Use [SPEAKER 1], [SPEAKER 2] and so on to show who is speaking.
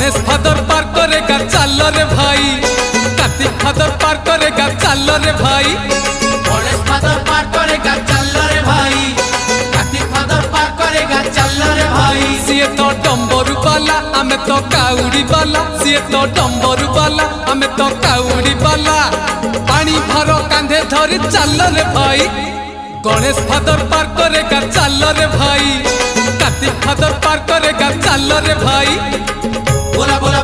[SPEAKER 1] Ganesh father पार करेगा चल रे भाई, कार्तिक फादर पार करेगा चल रे भाई,
[SPEAKER 2] गणेश फादर पार करेगा चल रे भाई, कार्तिक फादर पार करेगा चल रे भाई।
[SPEAKER 1] सीए तो डंबरू बाला आमे तो काउड़ी बाला, सीए तो डंबरू बाला आमे तो काउड़ी बाला, पानी भर कांधे धरी चल रे भाई। गणेश फादर पार करेगा चल रे भाई, कार्तिक फादर पार करेगा चल रे भाई।
[SPEAKER 2] बोला बोला